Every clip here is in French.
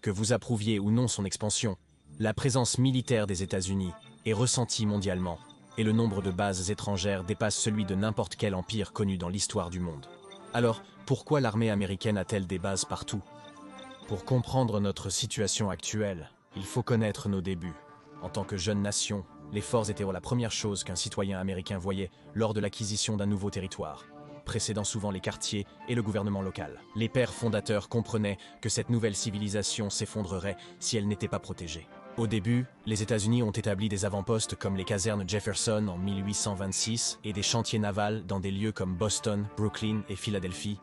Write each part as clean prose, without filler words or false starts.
Que vous approuviez ou non son expansion, la présence militaire des États-Unis est ressentie mondialement, et le nombre de bases étrangères dépasse celui de n'importe quel empire connu dans l'histoire du monde. Alors, pourquoi l'armée américaine a-t-elle des bases partout? Pour comprendre notre situation actuelle, il faut connaître nos débuts. En tant que jeune nation, les forts étaient la première chose qu'un citoyen américain voyait lors de l'acquisition d'un nouveau territoire, précédant souvent les quartiers et le gouvernement local. Les pères fondateurs comprenaient que cette nouvelle civilisation s'effondrerait si elle n'était pas protégée. Au début, les États-Unis ont établi des avant-postes comme les casernes Jefferson en 1826 et des chantiers navals dans des lieux comme Boston, Brooklyn et Philadelphie.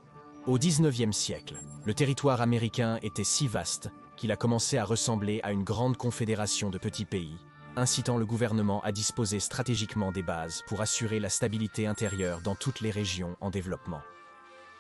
Au XIXe siècle, le territoire américain était si vaste qu'il a commencé à ressembler à une grande confédération de petits pays, incitant le gouvernement à disposer stratégiquement des bases pour assurer la stabilité intérieure dans toutes les régions en développement.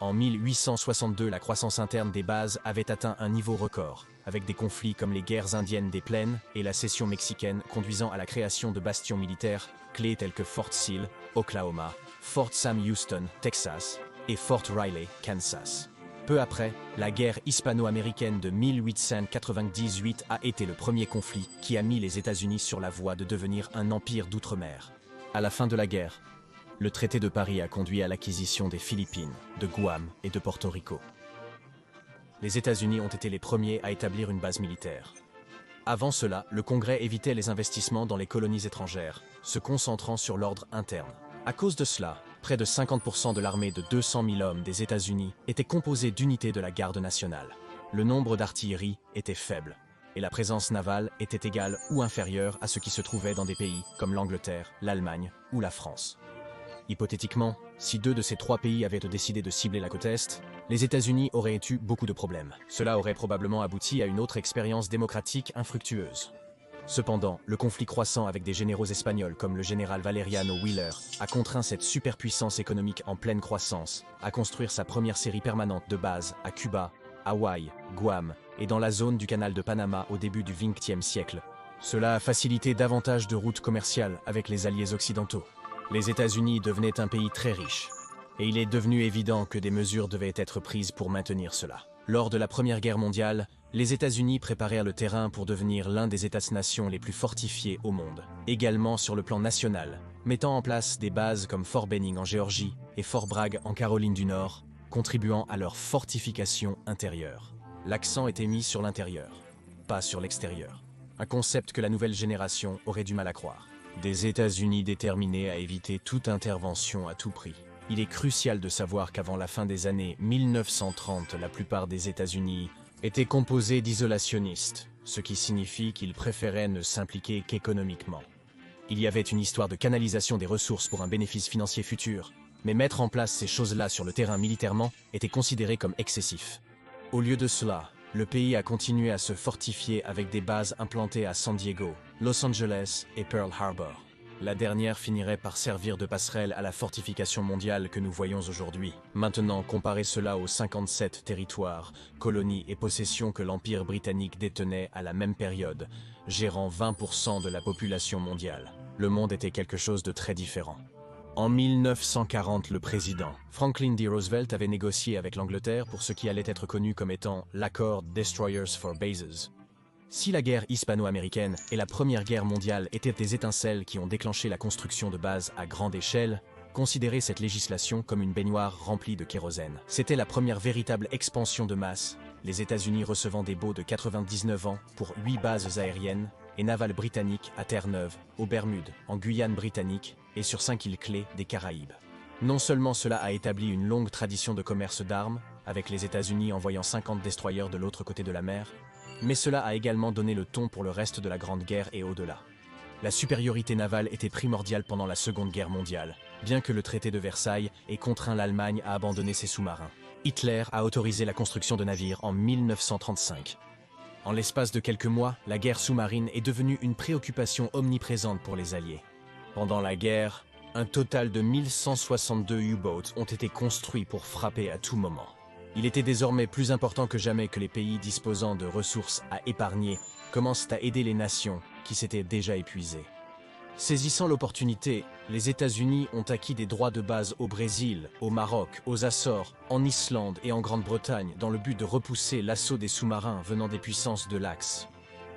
En 1862, la croissance interne des bases avait atteint un niveau record, avec des conflits comme les guerres indiennes des plaines et la cession mexicaine conduisant à la création de bastions militaires clés tels que Fort Sill, Oklahoma, Fort Sam Houston, Texas, et Fort Riley, Kansas. Peu après, la guerre hispano-américaine de 1898 a été le premier conflit qui a mis les États-Unis sur la voie de devenir un empire d'outre-mer. À la fin de la guerre, le traité de Paris a conduit à l'acquisition des Philippines, de Guam et de Porto Rico. Les États-Unis ont été les premiers à établir une base militaire. Avant cela, le Congrès évitait les investissements dans les colonies étrangères, se concentrant sur l'ordre interne. À cause de cela, près de 50% de l'armée de 200 000 hommes des États-Unis était composée d'unités de la garde nationale. Le nombre d'artillerie était faible, et la présence navale était égale ou inférieure à ce qui se trouvait dans des pays comme l'Angleterre, l'Allemagne ou la France. Hypothétiquement, si deux de ces trois pays avaient décidé de cibler la côte Est, les États-Unis auraient eu beaucoup de problèmes. Cela aurait probablement abouti à une autre expérience démocratique infructueuse. Cependant, le conflit croissant avec des généraux espagnols comme le général Valeriano Wheeler a contraint cette superpuissance économique en pleine croissance à construire sa première série permanente de bases à Cuba, Hawaï, Guam et dans la zone du canal de Panama au début du XXe siècle. Cela a facilité davantage de routes commerciales avec les alliés occidentaux. Les États-Unis devenaient un pays très riche, et il est devenu évident que des mesures devaient être prises pour maintenir cela. Lors de la Première Guerre mondiale, les États-Unis préparèrent le terrain pour devenir l'un des États-nations les plus fortifiés au monde. Également sur le plan national, mettant en place des bases comme Fort Benning en Géorgie et Fort Bragg en Caroline du Nord, contribuant à leur fortification intérieure. L'accent était mis sur l'intérieur, pas sur l'extérieur. Un concept que la nouvelle génération aurait du mal à croire. Des États-Unis déterminés à éviter toute intervention à tout prix. Il est crucial de savoir qu'avant la fin des années 1930, la plupart des États-Unis étaient composés d'isolationnistes, ce qui signifie qu'ils préféraient ne s'impliquer qu'économiquement. Il y avait une histoire de canalisation des ressources pour un bénéfice financier futur, mais mettre en place ces choses-là sur le terrain militairement était considéré comme excessif. Au lieu de cela, le pays a continué à se fortifier avec des bases implantées à San Diego, Los Angeles et Pearl Harbor. La dernière finirait par servir de passerelle à la fortification mondiale que nous voyons aujourd'hui. Maintenant, comparez cela aux 57 territoires, colonies et possessions que l'Empire britannique détenait à la même période, gérant 20% de la population mondiale. Le monde était quelque chose de très différent. En 1940, le président Franklin D. Roosevelt avait négocié avec l'Angleterre pour ce qui allait être connu comme étant l'accord Destroyers for Bases. Si la guerre hispano-américaine et la Première Guerre mondiale étaient des étincelles qui ont déclenché la construction de bases à grande échelle, considérez cette législation comme une baignoire remplie de kérosène. C'était la première véritable expansion de masse, les États-Unis recevant des baux de 99 ans pour 8 bases aériennes et navales britanniques à Terre-Neuve, aux Bermudes, en Guyane britannique et sur 5 îles clés des Caraïbes. Non seulement cela a établi une longue tradition de commerce d'armes, avec les États-Unis envoyant 50 destroyers de l'autre côté de la mer, mais cela a également donné le ton pour le reste de la Grande Guerre et au-delà. La supériorité navale était primordiale pendant la Seconde Guerre mondiale, bien que le traité de Versailles ait contraint l'Allemagne à abandonner ses sous-marins. Hitler a autorisé la construction de navires en 1935. En l'espace de quelques mois, la guerre sous-marine est devenue une préoccupation omniprésente pour les Alliés. Pendant la guerre, un total de 1162 U-boats ont été construits pour frapper à tout moment. Il était désormais plus important que jamais que les pays disposant de ressources à épargner commencent à aider les nations qui s'étaient déjà épuisées. Saisissant l'opportunité, les États-Unis ont acquis des droits de base au Brésil, au Maroc, aux Açores, en Islande et en Grande-Bretagne dans le but de repousser l'assaut des sous-marins venant des puissances de l'Axe.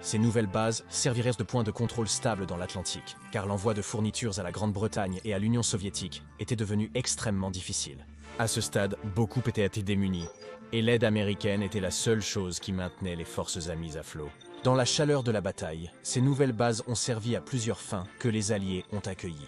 Ces nouvelles bases serviraient de point de contrôle stable dans l'Atlantique, car l'envoi de fournitures à la Grande-Bretagne et à l'Union soviétique était devenu extrêmement difficile. À ce stade, beaucoup étaient démunis, et l'aide américaine était la seule chose qui maintenait les forces amies à flot. Dans la chaleur de la bataille, ces nouvelles bases ont servi à plusieurs fins que les Alliés ont accueillies.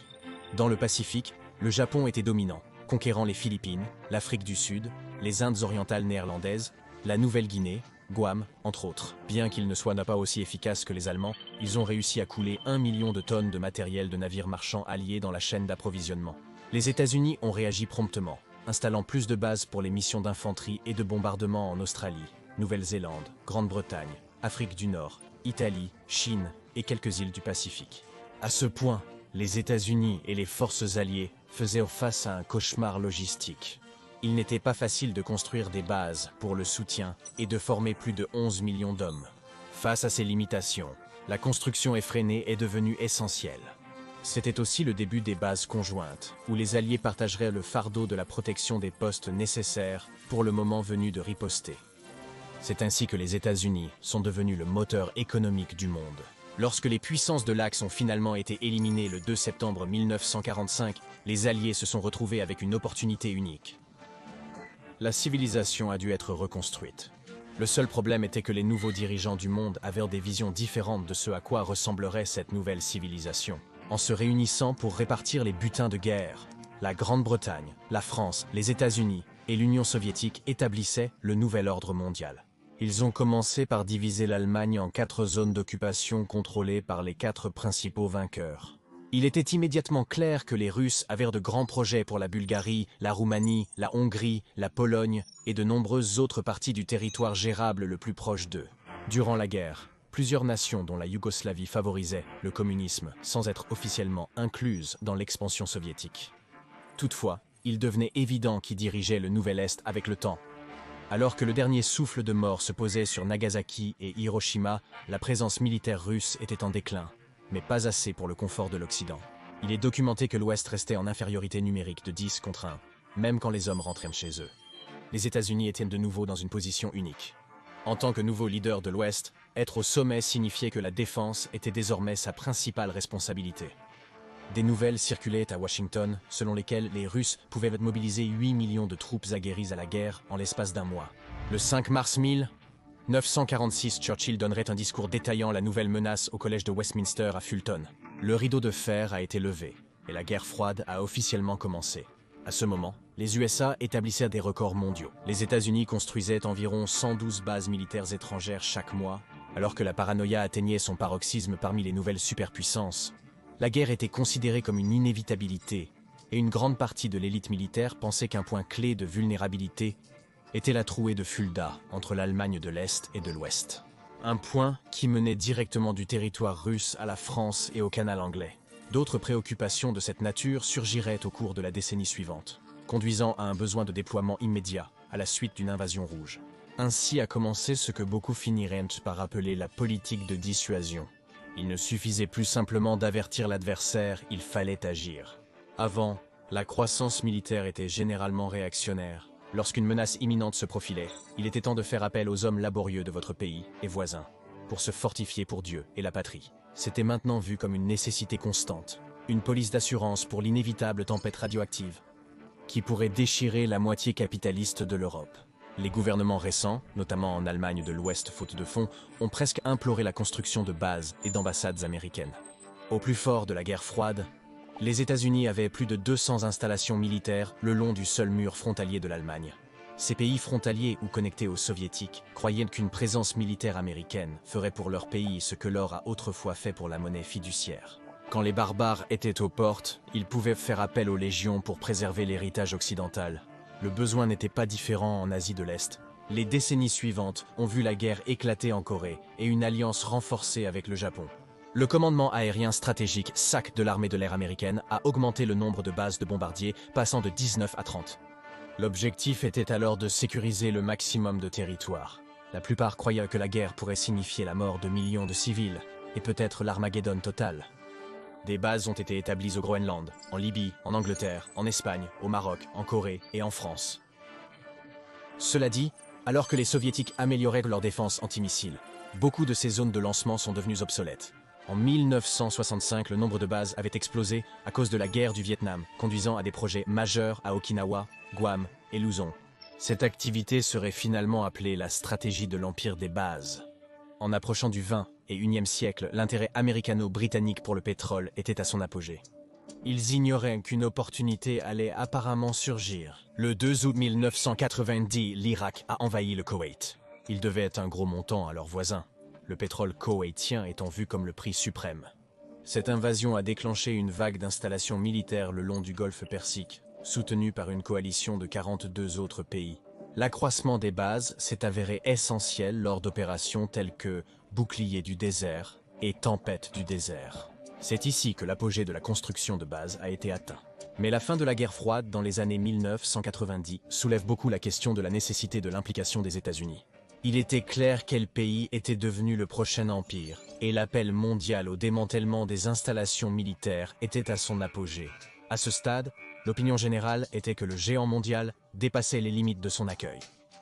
Dans le Pacifique, le Japon était dominant, conquérant les Philippines, l'Afrique du Sud, les Indes orientales néerlandaises, la Nouvelle-Guinée, Guam, entre autres. Bien qu'ils ne soient pas aussi efficaces que les Allemands, ils ont réussi à couler 1 million de tonnes de matériel de navires marchands alliés dans la chaîne d'approvisionnement. Les États-Unis ont réagi promptement, installant plus de bases pour les missions d'infanterie et de bombardement en Australie, Nouvelle-Zélande, Grande-Bretagne, Afrique du Nord, Italie, Chine et quelques îles du Pacifique. À ce point, les États-Unis et les forces alliées faisaient face à un cauchemar logistique. Il n'était pas facile de construire des bases pour le soutien et de former plus de 11 millions d'hommes. Face à ces limitations, la construction effrénée est devenue essentielle. C'était aussi le début des bases conjointes, où les Alliés partageraient le fardeau de la protection des postes nécessaires pour le moment venu de riposter. C'est ainsi que les États-Unis sont devenus le moteur économique du monde. Lorsque les puissances de l'Axe ont finalement été éliminées le 2 septembre 1945, les Alliés se sont retrouvés avec une opportunité unique. La civilisation a dû être reconstruite. Le seul problème était que les nouveaux dirigeants du monde avaient des visions différentes de ce à quoi ressemblerait cette nouvelle civilisation. En se réunissant pour répartir les butins de guerre, la Grande-Bretagne, la France, les États-Unis et l'Union soviétique établissaient le nouvel ordre mondial. Ils ont commencé par diviser l'Allemagne en 4 zones d'occupation contrôlées par les 4 principaux vainqueurs. Il était immédiatement clair que les Russes avaient de grands projets pour la Bulgarie, la Roumanie, la Hongrie, la Pologne et de nombreuses autres parties du territoire gérable le plus proche d'eux. Durant la guerre, plusieurs nations dont la Yougoslavie favorisaient le communisme sans être officiellement incluses dans l'expansion soviétique. Toutefois, il devenait évident qui dirigeait le Nouvel Est avec le temps. Alors que le dernier souffle de mort se posait sur Nagasaki et Hiroshima, la présence militaire russe était en déclin, mais pas assez pour le confort de l'Occident. Il est documenté que l'Ouest restait en infériorité numérique de 10 contre 1, même quand les hommes rentraient chez eux. Les États-Unis étaient de nouveau dans une position unique. En tant que nouveau leader de l'Ouest, être au sommet signifiait que la défense était désormais sa principale responsabilité. Des nouvelles circulaient à Washington, selon lesquelles les Russes pouvaient mobiliser 8 millions de troupes aguerries à la guerre en l'espace d'un mois. Le 5 mars 1946, Churchill donnerait un discours détaillant la nouvelle menace au collège de Westminster à Fulton. Le rideau de fer a été levé, et la guerre froide a officiellement commencé. À ce moment, les USA établissaient des records mondiaux. Les États-Unis construisaient environ 112 bases militaires étrangères chaque mois, alors que la paranoïa atteignait son paroxysme parmi les nouvelles superpuissances. La guerre était considérée comme une inévitabilité, et une grande partie de l'élite militaire pensait qu'un point clé de vulnérabilité était la trouée de Fulda entre l'Allemagne de l'Est et de l'Ouest. Un point qui menait directement du territoire russe à la France et au canal anglais. D'autres préoccupations de cette nature surgiraient au cours de la décennie suivante, conduisant à un besoin de déploiement immédiat à la suite d'une invasion rouge. Ainsi a commencé ce que beaucoup finiraient par appeler la politique de dissuasion. Il ne suffisait plus simplement d'avertir l'adversaire, il fallait agir. Avant, la croissance militaire était généralement réactionnaire. Lorsqu'une menace imminente se profilait, il était temps de faire appel aux hommes laborieux de votre pays et voisins, pour se fortifier pour Dieu et la patrie. C'était maintenant vu comme une nécessité constante, une police d'assurance pour l'inévitable tempête radioactive, qui pourrait déchirer la moitié capitaliste de l'Europe. Les gouvernements récents, notamment en Allemagne de l'Ouest faute de fonds, ont presque imploré la construction de bases et d'ambassades américaines. Au plus fort de la guerre froide, les États-Unis avaient plus de 200 installations militaires le long du seul mur frontalier de l'Allemagne. Ces pays frontaliers ou connectés aux soviétiques croyaient qu'une présence militaire américaine ferait pour leur pays ce que l'or a autrefois fait pour la monnaie fiduciaire. Quand les barbares étaient aux portes, ils pouvaient faire appel aux légions pour préserver l'héritage occidental. Le besoin n'était pas différent en Asie de l'Est. Les décennies suivantes ont vu la guerre éclater en Corée et une alliance renforcée avec le Japon. Le commandement aérien stratégique SAC de l'armée de l'air américaine a augmenté le nombre de bases de bombardiers, passant de 19 à 30. L'objectif était alors de sécuriser le maximum de territoire. La plupart croyaient que la guerre pourrait signifier la mort de millions de civils, et peut-être l'Armageddon total. Des bases ont été établies au Groenland, en Libye, en Angleterre, en Espagne, au Maroc, en Corée et en France. Cela dit, alors que les Soviétiques amélioraient leur défense antimissiles, beaucoup de ces zones de lancement sont devenues obsolètes. En 1965, le nombre de bases avait explosé à cause de la guerre du Vietnam, conduisant à des projets majeurs à Okinawa, Guam et Luzon. Cette activité serait finalement appelée la stratégie de l'empire des bases. En approchant du XX et XIe siècle, l'intérêt américano-britannique pour le pétrole était à son apogée. Ils ignoraient qu'une opportunité allait apparemment surgir. Le 2 août 1990, l'Irak a envahi le Koweït. Il devait être un gros montant à leurs voisins, le pétrole koweïtien étant vu comme le prix suprême. Cette invasion a déclenché une vague d'installations militaires le long du golfe Persique, soutenue par une coalition de 42 autres pays. L'accroissement des bases s'est avéré essentiel lors d'opérations telles que Bouclier du désert et Tempête du désert. C'est ici que l'apogée de la construction de bases a été atteint. Mais la fin de la guerre froide dans les années 1990 soulève beaucoup la question de la nécessité de l'implication des États-Unis. Il était clair quel pays était devenu le prochain empire, et l'appel mondial au démantèlement des installations militaires était à son apogée. À ce stade, l'opinion générale était que le géant mondial dépassait les limites de son accueil.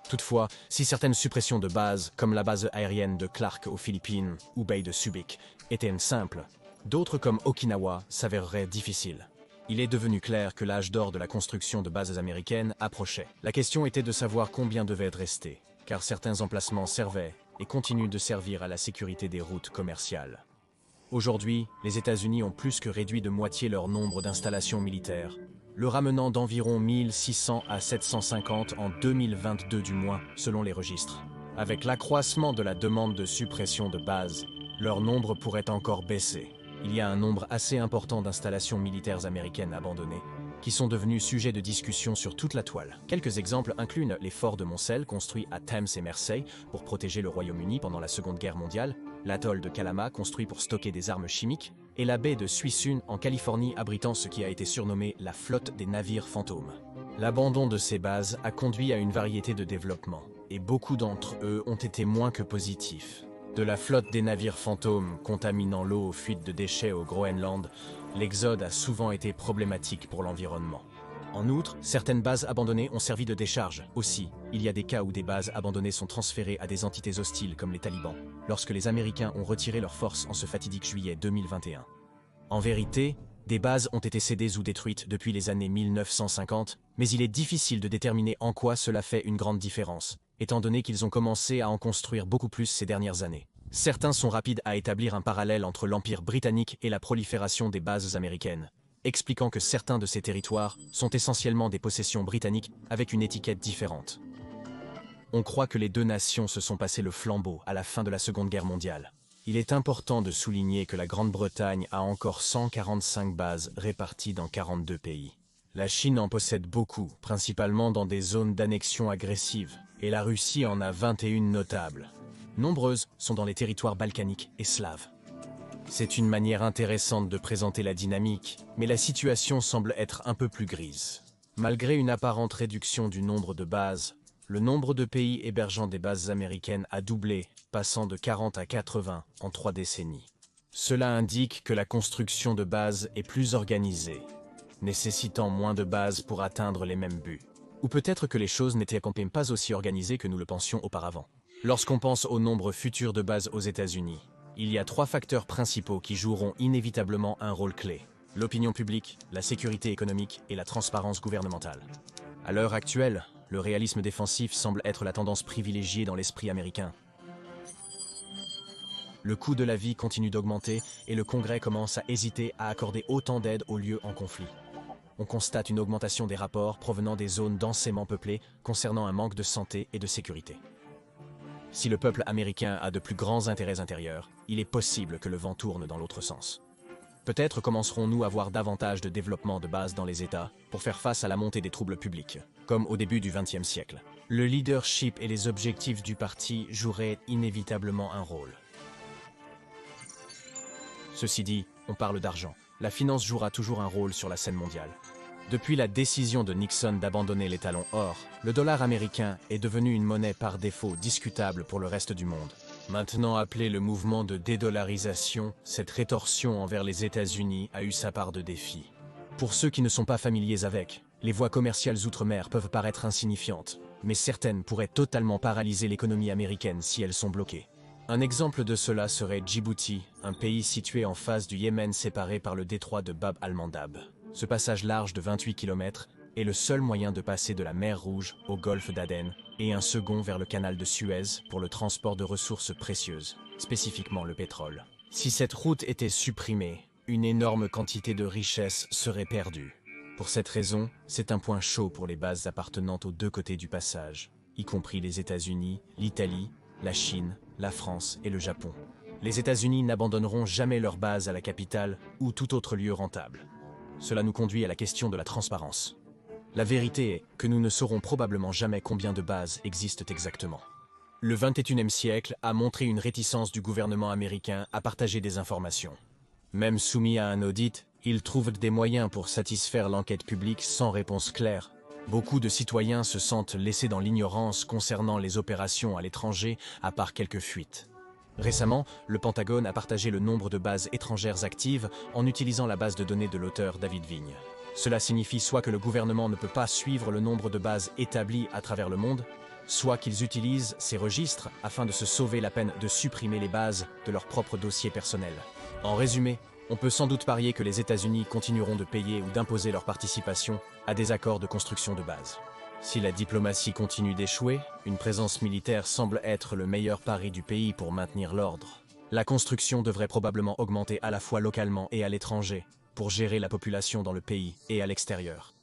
Toutefois, si certaines suppressions de bases, comme la base aérienne de Clark aux Philippines ou Baie de Subic, étaient simples, d'autres comme Okinawa s'avéreraient difficiles. Il est devenu clair que l'âge d'or de la construction de bases américaines approchait. La question était de savoir combien devait être resté, car certains emplacements servaient et continuent de servir à la sécurité des routes commerciales. Aujourd'hui, les États-Unis ont plus que réduit de moitié leur nombre d'installations militaires, le ramenant d'environ 1600 à 750 en 2022 du moins, selon les registres. Avec l'accroissement de la demande de suppression de bases, leur nombre pourrait encore baisser. Il y a un nombre assez important d'installations militaires américaines abandonnées, qui sont devenues sujets de discussion sur toute la toile. Quelques exemples incluent les forts de Moncel construits à Thames et Marseille pour protéger le Royaume-Uni pendant la Seconde Guerre mondiale, l'atoll de Kalama construit pour stocker des armes chimiques, et la baie de Suisun en Californie abritant ce qui a été surnommé la flotte des navires fantômes. L'abandon de ces bases a conduit à une variété de développements, et beaucoup d'entre eux ont été moins que positifs. De la flotte des navires fantômes contaminant l'eau aux fuites de déchets au Groenland, l'exode a souvent été problématique pour l'environnement. En outre, certaines bases abandonnées ont servi de décharge. Aussi, il y a des cas où des bases abandonnées sont transférées à des entités hostiles comme les talibans, lorsque les Américains ont retiré leurs forces en ce fatidique juillet 2021. En vérité, des bases ont été cédées ou détruites depuis les années 1950, mais il est difficile de déterminer en quoi cela fait une grande différence, étant donné qu'ils ont commencé à en construire beaucoup plus ces dernières années. Certains sont rapides à établir un parallèle entre l'Empire britannique et la prolifération des bases américaines, expliquant que certains de ces territoires sont essentiellement des possessions britanniques avec une étiquette différente. On croit que les deux nations se sont passé le flambeau à la fin de la Seconde Guerre mondiale. Il est important de souligner que la Grande-Bretagne a encore 145 bases réparties dans 42 pays. La Chine en possède beaucoup, principalement dans des zones d'annexion agressive, et la Russie en a 21 notables. Nombreuses sont dans les territoires balkaniques et slaves. C'est une manière intéressante de présenter la dynamique, mais la situation semble être un peu plus grise. Malgré une apparente réduction du nombre de bases, le nombre de pays hébergeant des bases américaines a doublé, passant de 40 à 80 en 3 décennies. Cela indique que la construction de bases est plus organisée, nécessitant moins de bases pour atteindre les mêmes buts. Ou peut-être que les choses n'étaient quand même pas aussi organisées que nous le pensions auparavant. Lorsqu'on pense au nombre futur de bases aux États-Unis, il y a 3 facteurs principaux qui joueront inévitablement un rôle clé: l'opinion publique, la sécurité économique et la transparence gouvernementale. À l'heure actuelle, le réalisme défensif semble être la tendance privilégiée dans l'esprit américain. Le coût de la vie continue d'augmenter et le Congrès commence à hésiter à accorder autant d'aide aux lieux en conflit. On constate une augmentation des rapports provenant des zones densément peuplées concernant un manque de santé et de sécurité. Si le peuple américain a de plus grands intérêts intérieurs, il est possible que le vent tourne dans l'autre sens. Peut-être commencerons-nous à voir davantage de développement de bases dans les États pour faire face à la montée des troubles publics, comme au début du XXe siècle. Le leadership et les objectifs du parti joueraient inévitablement un rôle. Ceci dit, on parle d'argent. La finance jouera toujours un rôle sur la scène mondiale. Depuis la décision de Nixon d'abandonner l'étalon or, le dollar américain est devenu une monnaie par défaut discutable pour le reste du monde. Maintenant appelé le mouvement de dédollarisation, cette rétorsion envers les États-Unis a eu sa part de défis. Pour ceux qui ne sont pas familiers avec, les voies commerciales outre-mer peuvent paraître insignifiantes, mais certaines pourraient totalement paralyser l'économie américaine si elles sont bloquées. Un exemple de cela serait Djibouti, un pays situé en face du Yémen séparé par le détroit de Bab al-Mandab. Ce passage large de 28 km est le seul moyen de passer de la mer Rouge au golfe d'Aden et un second vers le canal de Suez pour le transport de ressources précieuses, spécifiquement le pétrole. Si cette route était supprimée, une énorme quantité de richesses serait perdue. Pour cette raison, c'est un point chaud pour les bases appartenant aux deux côtés du passage, y compris les États-Unis, l'Italie, la Chine, la France et le Japon. Les États-Unis n'abandonneront jamais leur base à la capitale ou tout autre lieu rentable. Cela nous conduit à la question de la transparence. La vérité est que nous ne saurons probablement jamais combien de bases existent exactement. Le XXIe siècle a montré une réticence du gouvernement américain à partager des informations. Même soumis à un audit, ils trouvent des moyens pour satisfaire l'enquête publique sans réponse claire. Beaucoup de citoyens se sentent laissés dans l'ignorance concernant les opérations à l'étranger, à part quelques fuites. Récemment, le Pentagone a partagé le nombre de bases étrangères actives en utilisant la base de données de l'auteur David Vigne. Cela signifie soit que le gouvernement ne peut pas suivre le nombre de bases établies à travers le monde, soit qu'ils utilisent ces registres afin de se sauver la peine de supprimer les bases de leur propre dossier personnel. En résumé, on peut sans doute parier que les États-Unis continueront de payer ou d'imposer leur participation à des accords de construction de base. Si la diplomatie continue d'échouer, une présence militaire semble être le meilleur pari du pays pour maintenir l'ordre. La construction devrait probablement augmenter à la fois localement et à l'étranger, pour gérer la population dans le pays et à l'extérieur.